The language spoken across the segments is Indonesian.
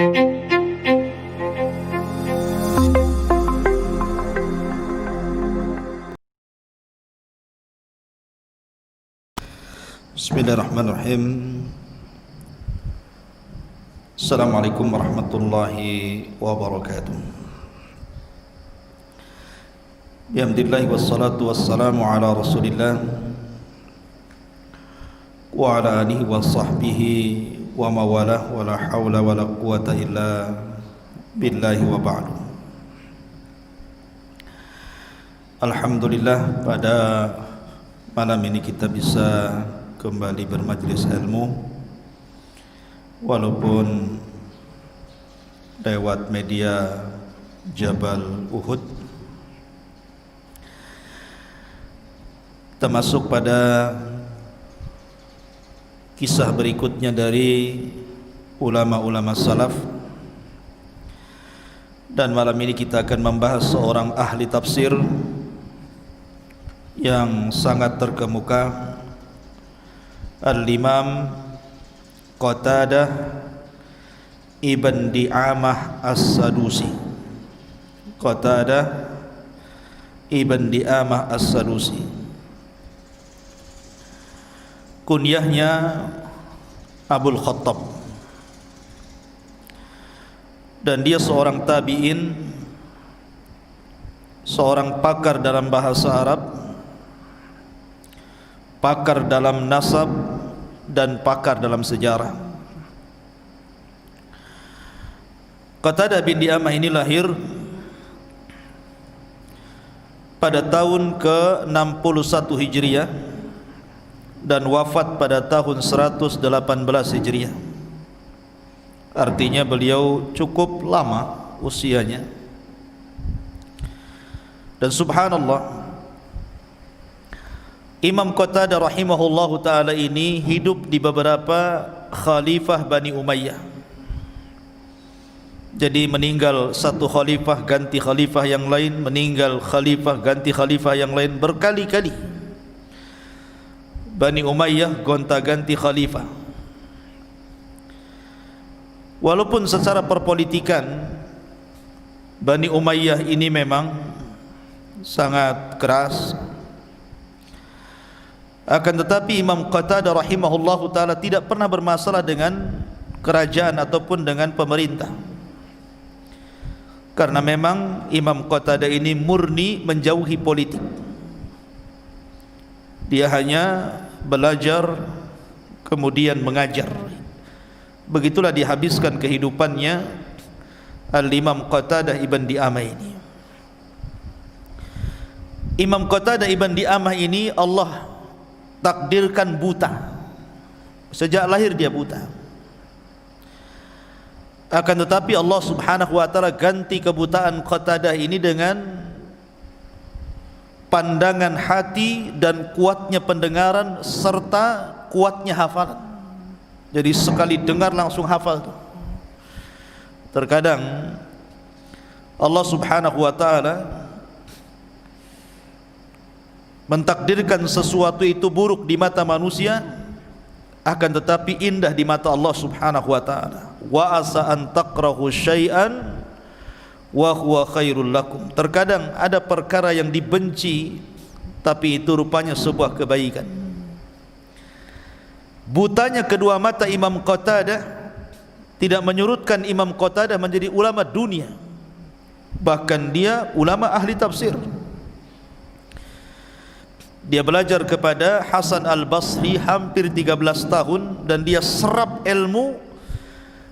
Bismillahirrahmanirrahim. Assalamualaikum warahmatullahi wabarakatuh. Bihamdillah wassalatu wassalamu ala rasulillah wa ala alihi wa sahbihi wa mawalah wa la hawla wa la quwata illa billahi wa ba'du. Alhamdulillah, pada malam ini kita bisa kembali bermajlis ilmu walaupun lewat media Jabal Uhud. Kita masuk pada kisah berikutnya dari ulama-ulama salaf, dan malam ini kita akan membahas seorang ahli tafsir yang sangat terkemuka, Al-Imam Qatadah Ibn Di'amah As-Sadusi. Qatadah Ibn Di'amah As-Sadusi, kunyahnya Abul Khattab, dan dia seorang tabi'in, seorang pakar dalam bahasa Arab, pakar dalam nasab, dan pakar dalam sejarah. Qatadah bin Di'amah ini lahir pada tahun ke-61 Hijriah dan wafat pada tahun 118 Hijriah. Artinya beliau cukup lama usianya. Dan subhanallah, Imam Qatadah rahimahullahu ta'ala ini hidup di beberapa khalifah Bani Umayyah. Jadi meninggal satu khalifah ganti khalifah yang lain, meninggal khalifah ganti khalifah yang lain, berkali-kali Bani Umayyah gonta-ganti khalifah. Walaupun secara perpolitikan Bani Umayyah ini memang sangat keras, akan tetapi Imam Qatadah rahimahullahu ta'ala tidak pernah bermasalah dengan kerajaan ataupun dengan pemerintah, karena memang Imam Qatadah ini murni menjauhi politik. Dia hanya belajar kemudian mengajar. Begitulah dihabiskan kehidupannya Al-Imam Qatadah Ibn Di'amah ini. Imam Qatadah Ibn Di'amah ini Allah takdirkan buta. Sejak lahir dia buta. Akan tetapi Allah subhanahu wa ta'ala ganti kebutaan Qatadah ini dengan pandangan hati dan kuatnya pendengaran serta kuatnya hafalan. Jadi sekali dengar langsung hafal tuh. Terkadang Allah subhanahu wa ta'ala mentakdirkan sesuatu itu buruk di mata manusia, akan tetapi indah di mata Allah subhanahu wa ta'ala. Wa asa an takrahu syai'an wa huwa khairul lakum. Terkadang ada perkara yang dibenci, tapi itu rupanya sebuah kebaikan. Butanya kedua mata Imam Qatadah tidak menyurutkan Imam Qatadah menjadi ulama dunia. Bahkan dia ulama ahli tafsir. Dia belajar kepada Hasan Al-Basri hampir 13 tahun, dan dia serap ilmu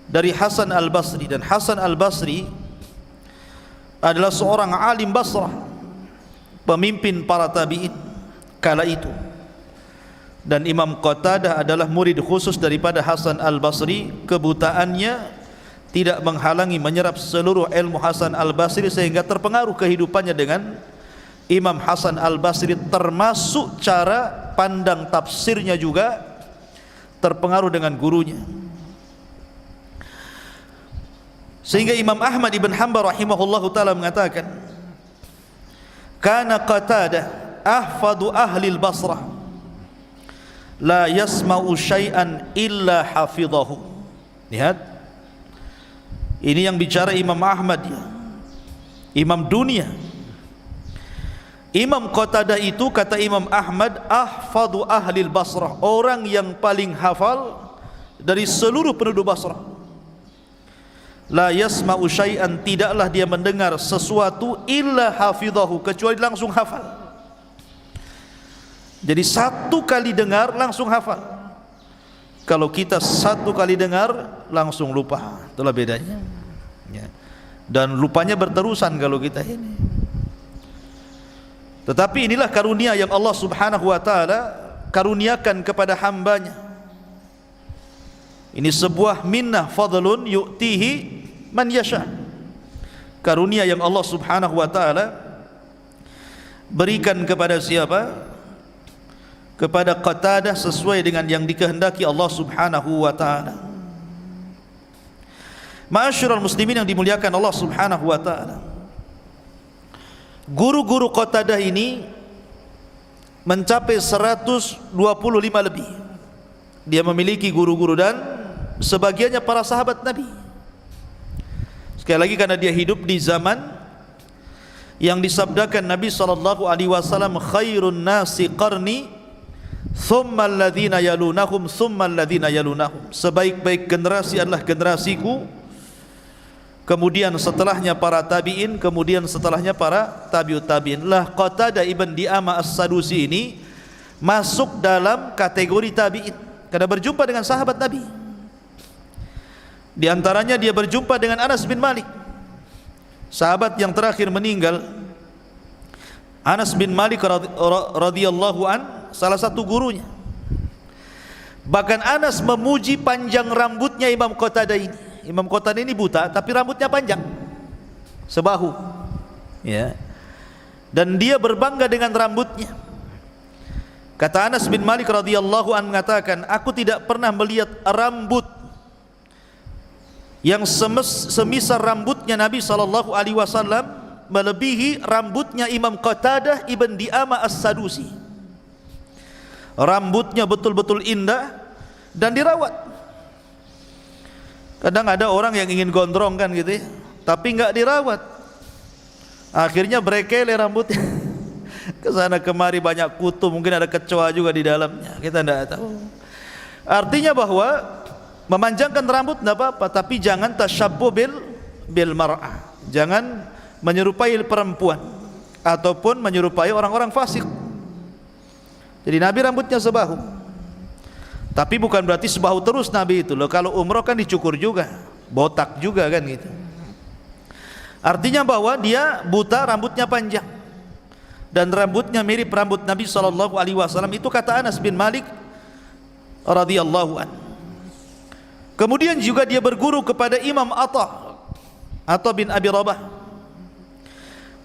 dari Hasan Al-Basri. Dan Hasan Al-Basri adalah seorang alim Basrah, pemimpin para tabi'in kala itu. Dan Imam Qatadah adalah murid khusus daripada Hasan Al-Basri. Kebutaannya tidak menghalangi menyerap seluruh ilmu Hasan Al-Basri, sehingga terpengaruh kehidupannya dengan Imam Hasan Al-Basri, termasuk cara pandang tafsirnya juga terpengaruh dengan gurunya. Sehingga Imam Ahmad ibn Hanbal rahimahullahu ta'ala mengatakan, kana Qatadah ahfadu ahli al-Basrah, la yasma'u syai'an illa hafidhahu. Lihat, Ini yang bicara Imam Ahmad ya, imam dunia. Imam Qatadah itu kata Imam Ahmad, ahfadhu ahlil Basrah, orang yang paling hafal dari seluruh penduduk Basrah. La yasma'u syai'an, tidaklah dia mendengar sesuatu illa hafidhahu, kecuali langsung hafal. Jadi satu kali dengar langsung hafal. Kalau kita satu kali dengar langsung lupa, itulah bedanya ya. Dan lupanya berterusan kalau kita ini. Tetapi inilah karunia yang Allah Subhanahu wa ta'ala karuniakan kepada hambanya. Ini sebuah minnah, fadlun yu'tihi man yasha. Karunia yang Allah Subhanahu wa ta'ala berikan kepada siapa? Kepada Qatadah sesuai dengan yang dikehendaki Allah Subhanahu wa ta'ala. Ma'asyiral muslimin yang dimuliakan Allah Subhanahu wa ta'ala, guru-guru Qatadah ini mencapai 125 lebih. Dia memiliki guru-guru dan sebagiannya para sahabat Nabi. Sekali lagi karena dia hidup di zaman yang disabdakan Nabi SAW, khairun nasi qarni thumma alladhina yalunahum thumma alladhina yalunahum, sebaik-baik generasi adalah generasiku, kemudian setelahnya para tabi'in, kemudian setelahnya para tabi'ut tabi'in. Lah Qatadah ibn Di'amah as-Sadusi ini masuk dalam kategori tabi'in karena berjumpa dengan sahabat Nabi. Di antaranya dia berjumpa dengan Anas bin Malik, sahabat yang terakhir meninggal. Anas bin Malik radhiyallahu an, salah satu gurunya. Bahkan Anas memuji panjang rambutnya Imam Qatadah ini. Imam Qatadah ini buta tapi rambutnya panjang sebahu ya. Dan dia berbangga dengan rambutnya. Kata Anas bin Malik radhiyallahu an mengatakan, aku tidak pernah melihat rambut yang semisal rambutnya Nabi SAW melebihi rambutnya Imam Qatadah ibn Di'amah as-Sadusi. Rambutnya betul-betul indah dan dirawat. Kadang ada orang yang ingin gondrong kan gitu ya, tapi enggak dirawat, akhirnya brekele rambutnya kesana kemari, banyak kutu, mungkin ada kecoa juga di dalamnya, kita tidak tahu. Artinya bahwa memanjangkan rambut tidak apa-apa, tapi jangan tasyabbuh bil mar'ah, jangan menyerupai perempuan ataupun menyerupai orang-orang fasik. Jadi Nabi rambutnya sebahu, tapi bukan berarti sebahu terus Nabi itu loh. Kalau umroh kan dicukur juga, botak juga kan gitu. Artinya bahwa dia buta, rambutnya panjang, dan rambutnya mirip rambut Nabi SAW. Itu kata Anas bin Malik radhiyallahu an. Kemudian juga dia berguru kepada Imam Atha bin Abi Rabah.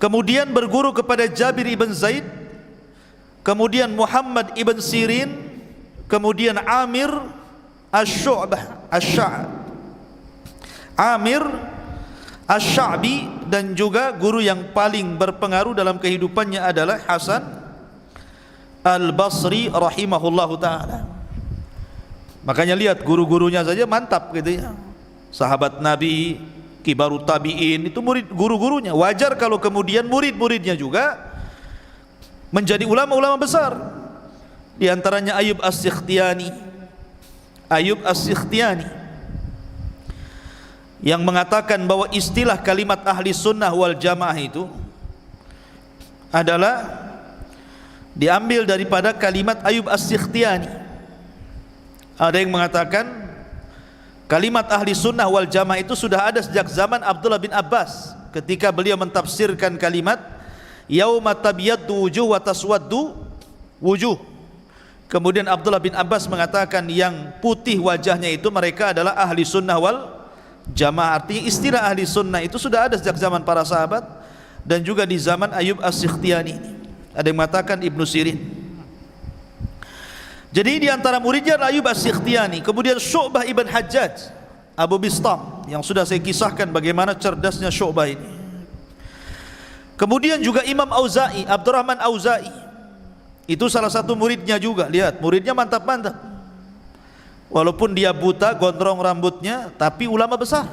Kemudian berguru kepada Jabir ibn Zaid. Kemudian Muhammad ibn Sirin. Kemudian Amir Amir Asy-Sya'bi, dan juga guru yang paling berpengaruh dalam kehidupannya adalah Hasan Al-Basri rahimahullahu ta'ala. Makanya lihat guru-gurunya saja mantap gitu ya. Sahabat Nabi, kibarut tabi'in, itu murid guru-gurunya. Wajar kalau kemudian murid-muridnya juga menjadi ulama-ulama besar. Di antaranya Ayub As-Sikhtiyani yang mengatakan bahwa istilah kalimat ahli sunnah wal jamaah itu adalah diambil daripada kalimat Ayub As-Sikhtiyani. Ada yang mengatakan kalimat ahli sunnah wal jamaah itu sudah ada sejak zaman Abdullah bin Abbas ketika beliau mentafsirkan kalimat yauma tabyaddu wujuh wa taswaddu wujuh. Kemudian Abdullah bin Abbas mengatakan yang putih wajahnya itu mereka adalah ahli sunnah wal jamaah. Artinya istilah ahli sunnah itu sudah ada sejak zaman para sahabat dan juga di zaman Ayub As-Sikhtiyani. Ada yang mengatakan Ibnu Sirin. Jadi di antara muridnya Ayub As-Sikhtiyani. Kemudian Syu'bah ibn Hajjaj Abu Bistam, yang sudah saya kisahkan bagaimana cerdasnya Syu'bah ini. Kemudian juga Imam Auza'i, Abdurrahman Auza'i, itu salah satu muridnya juga. Lihat, muridnya mantap-mantap. Walaupun dia buta, gondrong rambutnya, tapi ulama besar.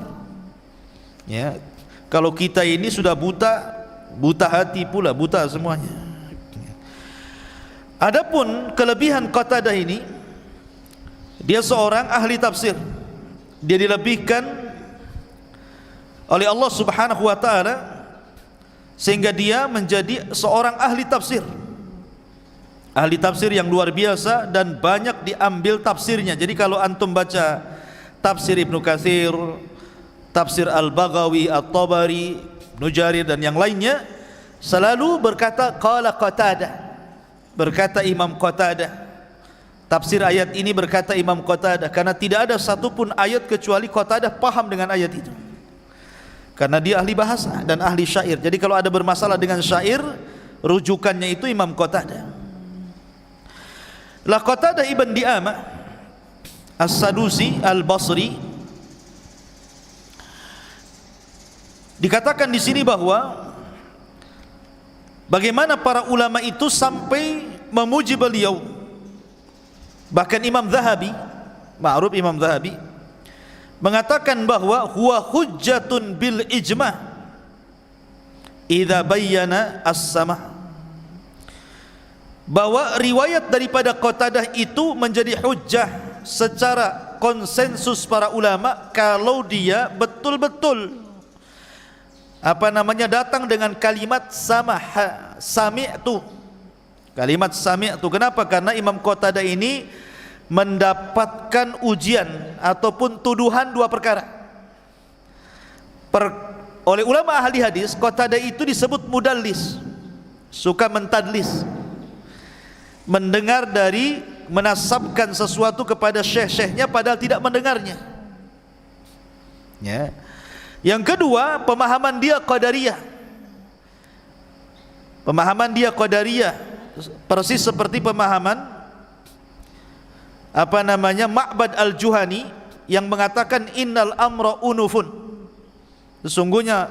Ya, kalau kita ini sudah buta, buta hati pula, buta semuanya. Adapun kelebihan Qatadah ini, dia seorang ahli tafsir. Dia dilebihkan oleh Allah Subhanahu wa taala sehingga dia menjadi seorang ahli tafsir. Ahli tafsir yang luar biasa dan banyak diambil tafsirnya. Jadi kalau antum baca tafsir Ibnu Katsir, tafsir Al-Baghawi, At-Tabari, Ibnu Jarir dan yang lainnya, selalu berkata qala Qatadah. Berkata Imam Qatadah. Tafsir ayat ini berkata Imam Qatadah, karena tidak ada satupun ayat kecuali Qatadah paham dengan ayat itu. Karena dia ahli bahasa dan ahli syair. Jadi kalau ada bermasalah dengan syair, rujukannya itu Imam Qatadah. La Qatadah ibn Di'amah As-Sadusi Al-Basri, dikatakan di sini bahwa bagaimana para ulama itu sampai memuji beliau. Bahkan Imam Zahabi, ma'ruf Imam Zahabi, mengatakan bahwa huwa hujjatun bil ijma' idza bayyana as-sama', bahwa riwayat daripada Qatadah itu menjadi hujjah secara konsensus para ulama kalau dia betul-betul datang dengan kalimat sami'tu. Kalimat sami'tu. Kenapa? Karena Imam Qatadah ini mendapatkan ujian ataupun tuduhan dua perkara. Oleh ulama ahli hadis, Qatadah itu disebut mudallis, suka mentadlis, mendengar dari, menasabkan sesuatu kepada syekh-syekhnya padahal tidak mendengarnya. Ya. Yang kedua, pemahaman dia Qadariyah. Pemahaman dia Qadariyah persis seperti pemahaman Ma'bad al-Juhani yang mengatakan innal amra unufun. Sesungguhnya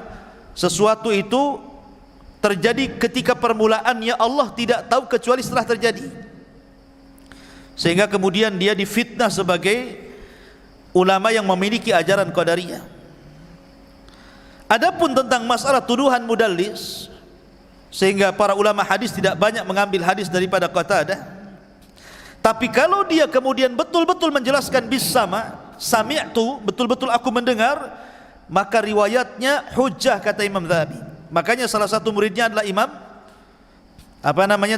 sesuatu itu terjadi ketika permulaannya, Allah tidak tahu kecuali setelah terjadi. Sehingga kemudian dia difitnah sebagai ulama yang memiliki ajaran Qadariyah. Adapun tentang masalah tuduhan mudallis, sehingga para ulama hadis tidak banyak mengambil hadis daripada Qatadah. Tapi kalau dia kemudian betul-betul menjelaskan bisama, sami'tu, betul-betul aku mendengar, maka riwayatnya hujjah, kata Imam Zahabi. Makanya salah satu muridnya adalah Imam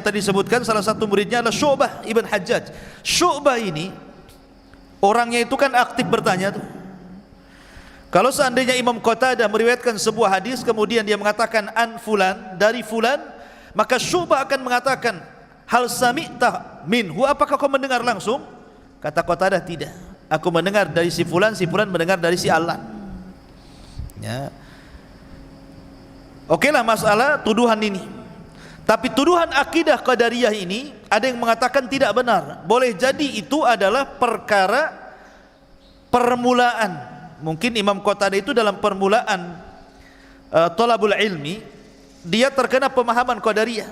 tadi sebutkan, salah satu muridnya adalah Syu'bah ibn Hajjaj. Syu'bah ini orangnya itu kan aktif bertanya tuh. Kalau seandainya Imam Qatadah meriwayatkan sebuah hadis, kemudian dia mengatakan an fulan, dari fulan, maka Syu'bah akan mengatakan hal sami'ta minhu, apakah kau mendengar langsung? Kata Qatadah, tidak, aku mendengar dari si fulan mendengar dari si Alan. Ya. Okelah masalah tuduhan ini. Tapi tuduhan akidah Qadariyah ini ada yang mengatakan tidak benar. Boleh jadi itu adalah perkara permulaan. Mungkin Imam Qatadah itu dalam permulaan thalabul ilmi, dia terkena pemahaman Qadariyah.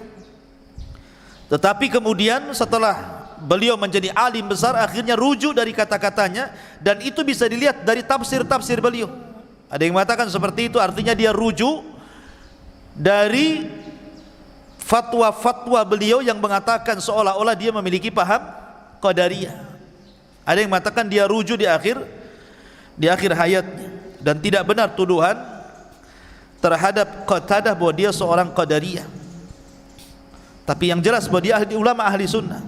Tetapi kemudian setelah beliau menjadi alim besar, akhirnya rujuk dari kata-katanya, dan itu bisa dilihat dari tafsir-tafsir beliau. Ada yang mengatakan seperti itu, artinya dia rujuk dari fatwa-fatwa beliau yang mengatakan seolah-olah dia memiliki paham Qadariyah. Ada yang mengatakan dia rujuk di akhir hayatnya, dan tidak benar tuduhan terhadap Qatadah bahwa dia seorang Qadariyah. Tapi yang jelas bahwa dia ulama ahli sunnah.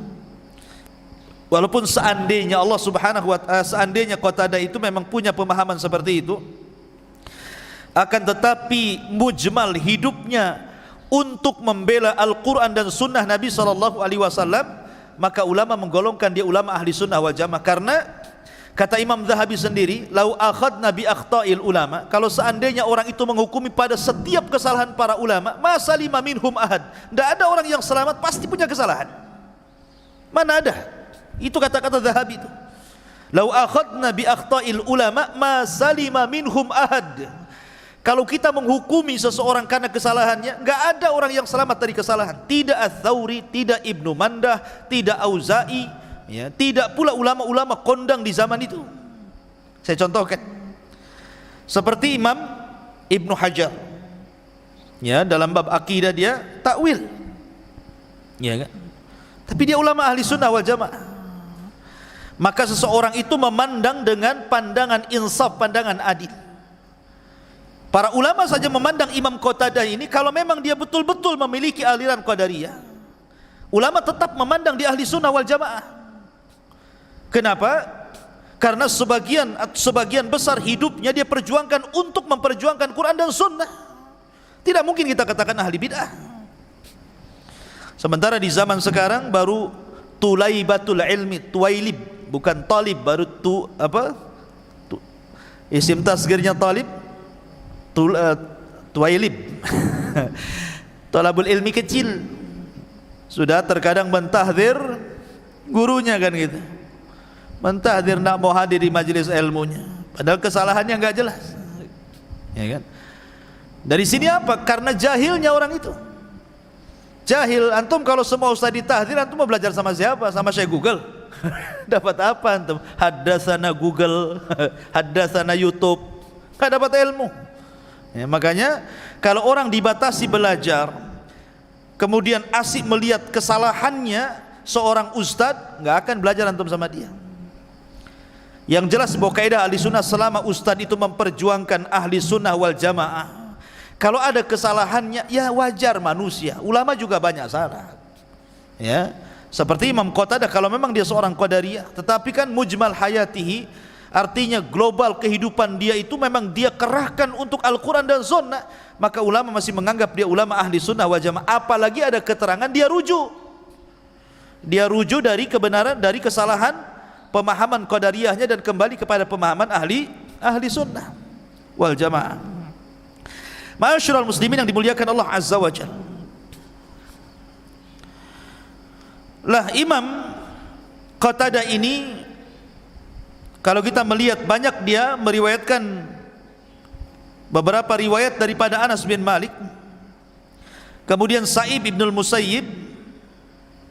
Walaupun seandainya Allah Subhanahu wa ta'ala, seandainya Qatadah itu memang punya pemahaman seperti itu, akan tetapi mujmal hidupnya untuk membela Al-Quran dan sunnah Nabi SAW, maka ulama menggolongkan dia ulama ahli sunnah wal jamaah. Karena kata Imam Zahabi sendiri, lau akhadna bi akhta'il ulama, kalau seandainya orang itu menghukumi pada setiap kesalahan para ulama, ma salima minhum ahad, tidak ada orang yang selamat, pasti punya kesalahan. Mana ada? Itu kata-kata Zahabi itu. Lau akhadna bi akhta'il ulama ma salima minhum ahad. Kalau kita menghukumi seseorang karena kesalahannya, enggak ada orang yang selamat dari kesalahan. Tidak Ats-Tsauri, tidak Ibnu Mandah, tidak Auza'i, ya, tidak pula ulama-ulama kondang di zaman itu. Saya contohkan seperti Imam Ibnu Hajar. Ya, dalam bab akidah dia takwil. Ya kan? Tapi dia ulama ahli sunnah wal jamaah. Maka seseorang itu memandang dengan pandangan insaf, pandangan adil. Para ulama saja memandang Imam Qatadah ini kalau memang dia betul-betul memiliki aliran Qadariyah. Ulama tetap memandang dia ahli sunnah wal jamaah. Kenapa? Karena sebagian besar hidupnya dia perjuangkan untuk memperjuangkan Quran dan sunnah. Tidak mungkin kita katakan ahli bid'ah. Sementara di zaman sekarang baru tulaibatul ilmi, tuwailib, bukan talib, baru isim tasgirnya talib, tuwailib. Talabul ilmi kecil. Sudah terkadang mentahdir gurunya kan gitu. Mentahdir nak mau hadir di majelis ilmunya. Padahal kesalahannya enggak jelas. Ya kan? Dari sini apa? Karena jahilnya orang itu. Jahil. Antum kalau semua ustaz ditahdir, antum mau belajar sama siapa? Sama Syekh Google. Dapat apa antum? Haddatsana Google, haddatsana YouTube. Enggak dapat ilmu. Ya, makanya kalau orang dibatasi belajar, kemudian asik melihat kesalahannya seorang ustaz, enggak akan belajar antum sama dia. Yang jelas bahwa kaidah ahli sunnah selama ustaz itu memperjuangkan ahli sunnah wal jamaah, kalau ada kesalahannya ya wajar, manusia. Ulama juga banyak salah. Ya, seperti Imam Qatadah kalau memang dia seorang Qadariyah, tetapi kan mujmal hayatihi, artinya global kehidupan dia itu memang dia kerahkan untuk Al-Quran dan Sunnah, maka ulama masih menganggap dia ulama ahli sunnah wal jamaah. Apalagi ada keterangan dia rujuk dari kebenaran, dari kesalahan pemahaman Qadariyahnya dan kembali kepada pemahaman ahli sunnah wal jamaah. Ma'asyiral muslimin yang dimuliakan Allah Azza wa Jalla. Lah Imam Qatadah ini kalau kita melihat banyak dia meriwayatkan beberapa riwayat daripada Anas bin Malik, kemudian Sa'ib ibnul Musayyib,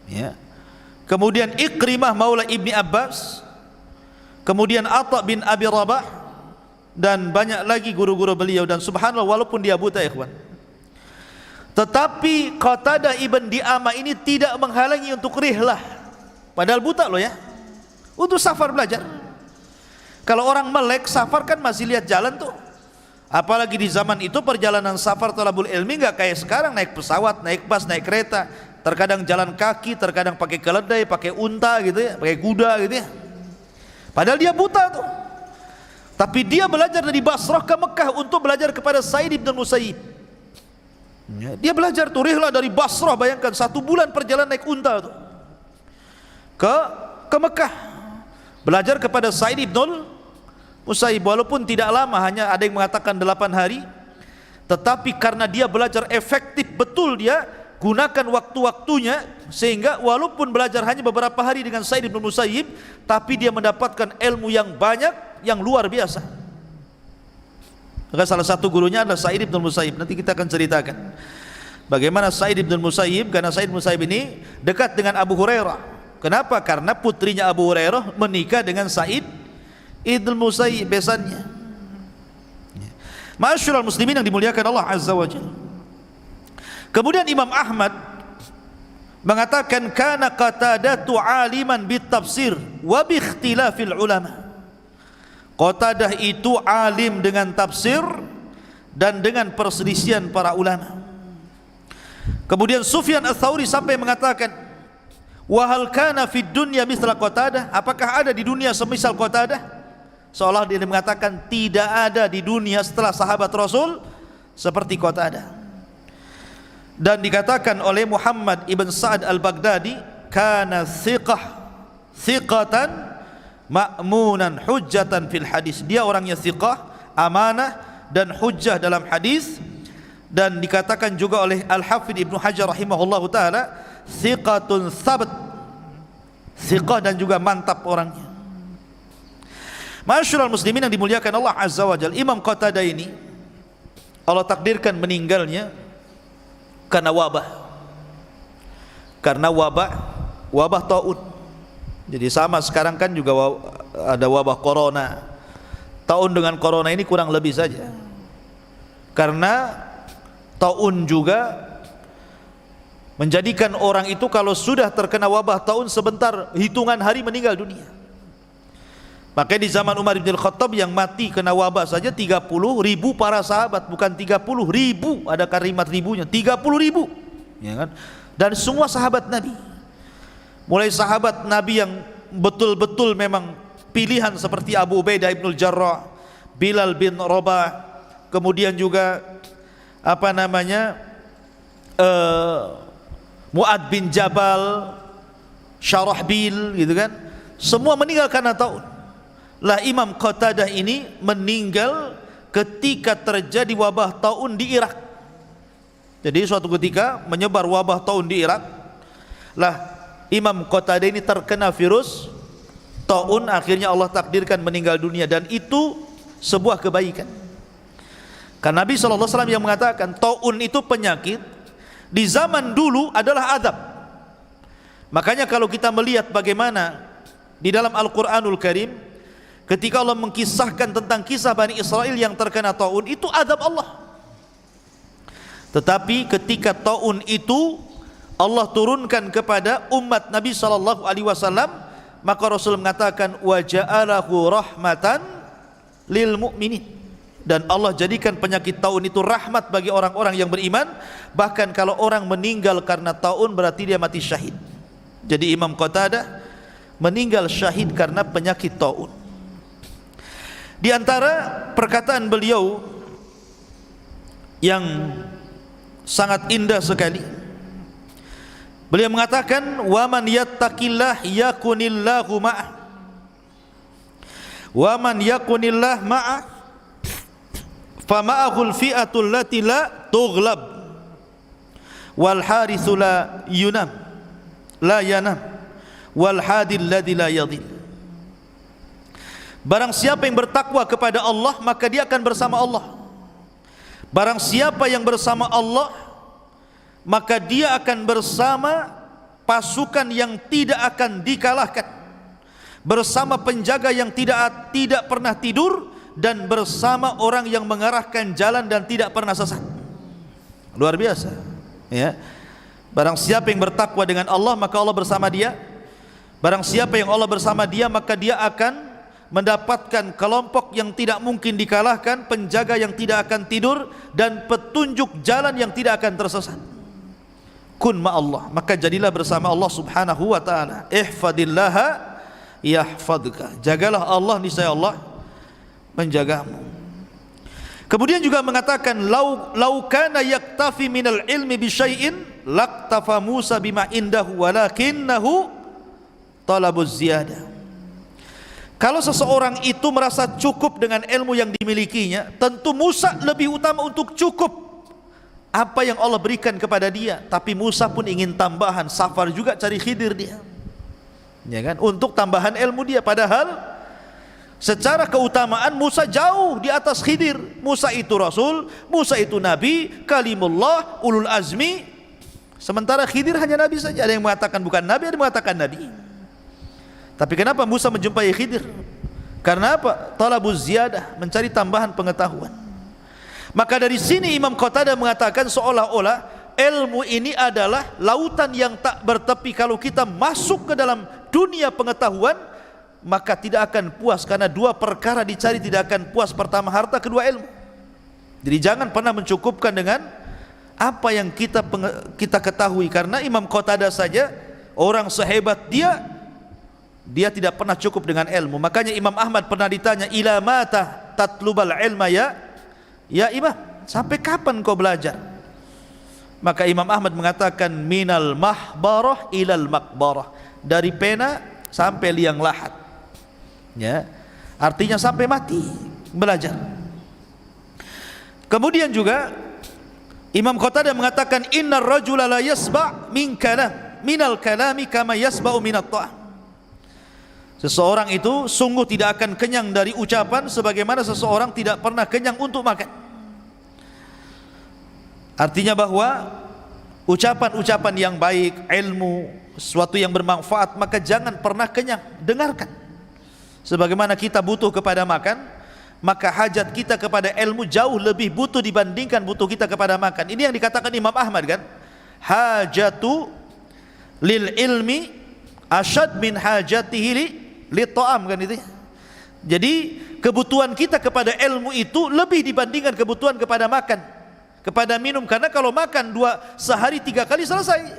ya, kemudian Ikrimah maula Ibni Abbas, kemudian Atha bin Abi Rabah, dan banyak lagi guru-guru beliau. Dan subhanallah, walaupun dia buta ikhwan, tetapi Qatadah ibn Di'amah ini tidak menghalangi untuk rihlah, padahal buta loh ya, untuk safar belajar. Kalau orang melek safar kan masih lihat jalan tuh, apalagi di zaman itu perjalanan safar talabul ilmi nggak kayak sekarang naik pesawat, naik bus, naik kereta, terkadang jalan kaki, terkadang pakai keledai, pakai unta gitu ya, pakai kuda gitu ya. Padahal dia buta tuh, tapi dia belajar dari Basrah ke Mekah untuk belajar kepada Sa'id ibn Musayyib. Ya, dia belajar tuh rihlah dari Basrah, bayangkan 1 bulan perjalanan naik unta tuh ke Mekah, belajar kepada Sa'id ibn Musayyib. Walaupun tidak lama, hanya ada yang mengatakan 8 hari, tetapi karena dia belajar efektif betul, dia gunakan waktu-waktunya, sehingga walaupun belajar hanya beberapa hari dengan Sa'id ibn Musayyib, tapi dia mendapatkan ilmu yang banyak, yang luar biasa. Maka salah satu gurunya adalah Sa'id ibn Musayyib. Nanti kita akan ceritakan bagaimana Sa'id ibn Musayyib, karena Sa'id ibn Musayyib ini dekat dengan Abu Hurairah. Kenapa? Karena putrinya Abu Hurairah menikah dengan Sa'id ibn Musayyib besannya. Ma'asyiral muslimin yang dimuliakan Allah Azza wa Jalla. Kemudian Imam Ahmad mengatakan kana Qatadatu aliman bitafsir wa bi ikhtilafil ulama. Qatadah itu alim dengan tafsir dan dengan perselisihan para ulama. Kemudian Sufyan Ats-Tsauri sampai mengatakan, wa hal kana fid dunya mithla Qatadah, apakah ada di dunia semisal Qatadah? Seolah dia mengatakan tidak ada di dunia setelah sahabat Rasul seperti Qatadah. Dan dikatakan oleh Muhammad ibn Sa'ad al-Baghdadi, kana thiqatan ma'munan hujjatan fil hadis. Dia orangnya thiqah, amanah dan hujjah dalam hadis. Dan dikatakan juga oleh Al-Hafidh Ibnu Hajar rahimahullahu taala, thiqatun thabat, thiqah dan juga mantap orangnya. Ma'asyiral muslimin yang dimuliakan Allah Azza wa Jalla, Imam Qatadah ini Allah takdirkan meninggalnya karena wabah taun. Jadi sama sekarang kan juga ada wabah corona. Tahun dengan corona ini kurang lebih saja. Karena taun juga menjadikan orang itu kalau sudah terkena wabah taun sebentar hitungan hari meninggal dunia. Makanya di zaman Umar bin Khattab yang mati kena wabah saja 30.000 para sahabat, bukan 30.000, ada kalimat ribunya, 30.000, ya kan? Dan semua sahabat Nabi, mulai sahabat Nabi yang betul-betul memang pilihan seperti Abu Ubaidah ibnul Jarrah, Bilal bin Rabah, kemudian juga Mu'ad bin Jabal, Syarahbil, gitu kan, semua meninggal karena taun. Lah Imam Qatadah ini meninggal ketika terjadi wabah taun di Irak. Jadi suatu ketika menyebar wabah taun di Irak, lah Imam Qatadah ini terkena virus taun, akhirnya Allah takdirkan meninggal dunia, dan itu sebuah kebaikan. Karena Nabi SAW yang mengatakan taun itu penyakit di zaman dulu adalah azab. Makanya kalau kita melihat bagaimana di dalam Al-Quranul Karim ketika Allah mengkisahkan tentang kisah Bani Israel yang terkena taun, itu azab Allah. Tetapi ketika taun itu Allah turunkan kepada umat Nabi SAW, maka Rasul mengatakan wa ja'alahu rahmatan lil mu'minin, dan Allah jadikan penyakit taun itu rahmat bagi orang-orang yang beriman. Bahkan kalau orang meninggal karena taun berarti dia mati syahid. Jadi Imam Qatadah meninggal syahid karena penyakit taun. Di antara perkataan beliau yang sangat indah sekali, beliau mengatakan wa man yattaqillah yakunillahu ma'ah, wa man yakunillah ma'ah fama'ahul fi'atul lati la tughlab wal harithu la yunam la yanam wal hadil ladzi la yadhil. Barang siapa yang bertakwa kepada Allah maka dia akan bersama Allah. Barang siapa yang bersama Allah maka dia akan bersama pasukan yang tidak akan dikalahkan, bersama penjaga yang tidak pernah tidur, dan bersama orang yang mengarahkan jalan dan tidak pernah sesat. Luar biasa, ya. Barang siapa yang bertakwa dengan Allah maka Allah bersama dia. Barang siapa yang Allah bersama dia maka dia akan mendapatkan kelompok yang tidak mungkin dikalahkan, penjaga yang tidak akan tidur, dan petunjuk jalan yang tidak akan tersesat. Kun ma'allah, maka jadilah bersama Allah subhanahu wa ta'ala. Ihfadillaha yahfadka, jagalah Allah niscaya Allah menjagamu. Kemudian juga mengatakan lau kana yaktafi minal ilmi bi syai'in laqtafa Musa bima indahu walakinnahu talabuz ziyadah. Kalau seseorang itu merasa cukup dengan ilmu yang dimilikinya, tentu Musa lebih utama untuk cukup apa yang Allah berikan kepada dia. Tapi Musa pun ingin tambahan, safar juga cari Khidir dia, ya kan, untuk tambahan ilmu dia. Padahal secara keutamaan Musa jauh di atas Khidir. Musa itu Rasul, Musa itu Nabi, Kalimullah, Ulul Azmi. Sementara Khidir hanya Nabi saja. Ada yang mengatakan bukan Nabi, ada yang mengatakan Nabi. Tapi kenapa Musa menjumpai Khidir? Karena apa? Talabuz ziyadah, mencari tambahan pengetahuan. Maka dari sini Imam Qatadah mengatakan seolah-olah ilmu ini adalah lautan yang tak bertepi. Kalau kita masuk ke dalam dunia pengetahuan maka tidak akan puas, karena dua perkara dicari tidak akan puas. Pertama harta, kedua ilmu. Jadi jangan pernah mencukupkan dengan apa yang kita ketahui, karena Imam Qatadah saja orang sehebat dia tidak pernah cukup dengan ilmu. Makanya Imam Ahmad pernah ditanya, ila mata tatlubal ilma ya imam, sampai kapan kau belajar? Maka Imam Ahmad mengatakan minal mahbarah ilal makbarah, dari pena sampai liang lahat, ya, artinya sampai mati belajar. Kemudian juga Imam Qatadah mengatakan innar rajula la yasba' minal kalami kama yasba'u minat ta'am. Seseorang itu sungguh tidak akan kenyang dari ucapan sebagaimana seseorang tidak pernah kenyang untuk makan. Artinya bahwa ucapan-ucapan yang baik, ilmu, sesuatu yang bermanfaat, maka jangan pernah kenyang, dengarkan. Sebagaimana kita butuh kepada makan, maka hajat kita kepada ilmu jauh lebih butuh dibandingkan butuh kita kepada makan. Ini yang dikatakan Imam Ahmad kan, hajatu lil ilmi asyad min hajatihi li ta'am kan itu. Jadi kebutuhan kita kepada ilmu itu lebih dibandingkan kebutuhan kepada makan, kepada minum. Karena kalau makan sehari 3 kali selesai,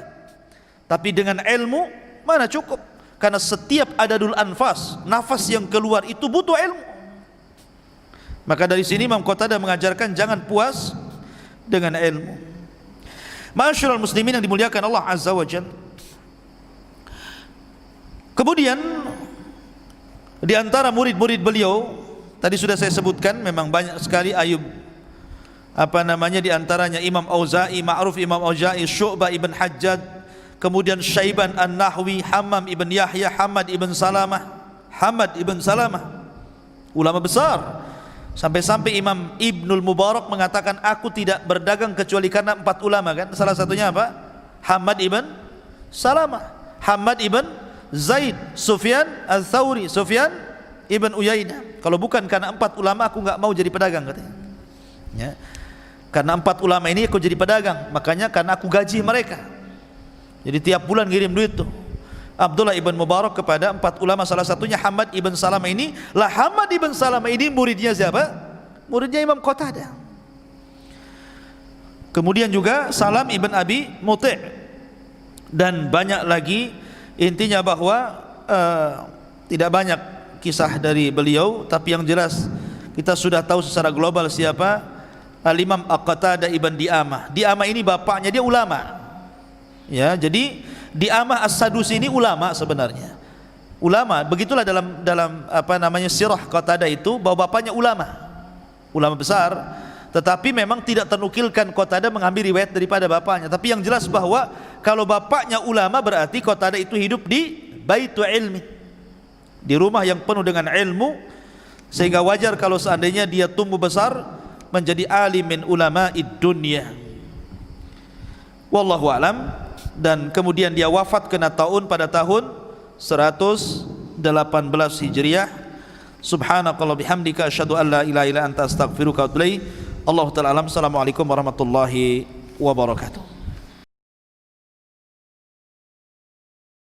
tapi dengan ilmu mana cukup. Karena setiap adadul anfas, nafas yang keluar itu butuh ilmu. Maka dari sini Imam Qatadah mengajarkan jangan puas dengan ilmu. Ma'asyiral muslimin yang dimuliakan Allah Azza wa Jalla. Kemudian di antara murid-murid beliau tadi sudah saya sebutkan, memang banyak sekali Ayub di antaranya Imam Auza'i, Ma'ruf Imam Auza'i, Syu'bah ibn Hajjaj, kemudian Syaiban An-Nahwi, Hammam ibn Yahya, Hamad ibn Salamah, ulama besar. Sampai-sampai Imam Ibnul Mubarak mengatakan, aku tidak berdagang kecuali karena 4 ulama kan. Salah satunya apa? Hamad ibn Salamah, Hamad ibn Zaid, Sufyan Al-Thawri, Sufyan ibn Uyainah. Kalau bukan karena 4 ulama aku enggak mau jadi pedagang katanya. Ya. Karena 4 ulama ini aku jadi pedagang, makanya karena aku gaji mereka. Jadi tiap bulan ngirim duit tuh. Abdullah ibn Mubarak kepada 4 ulama, salah satunya Hamad ibn Salamah ini. Lah Hamad ibn Salamah ini muridnya siapa? Muridnya Imam Qatadah. Kemudian juga Salam ibn Abi Muti' dan banyak lagi. Intinya bahwa tidak banyak kisah dari beliau, tapi yang jelas kita sudah tahu secara global siapa Al-Imam Qatadah ibn Di'amah. Di'amah ini bapaknya dia ulama. Ya, jadi Di'amah As-Sadusi ini ulama sebenarnya. Ulama, begitulah dalam sirah Qatadah itu, bahwa bapaknya ulama besar, tetapi memang tidak ternukilkan Qatadah mengambil riwayat daripada bapaknya. Tapi yang jelas bahwa kalau bapaknya ulama berarti Qatadah itu hidup di baitu ilmi, di rumah yang penuh dengan ilmu, sehingga wajar kalau seandainya dia tumbuh besar menjadi alim min ulama'id dunya. Wallahu alam. Dan kemudian dia wafat kena taun pada tahun 118 Hijriah. Subhanakallah bihamdika asyhadu an la ilaha illa anta astaghfiruka wa atubu ilaik. Allahu ta'ala alam. Assalamualaikum warahmatullahi wabarakatuh.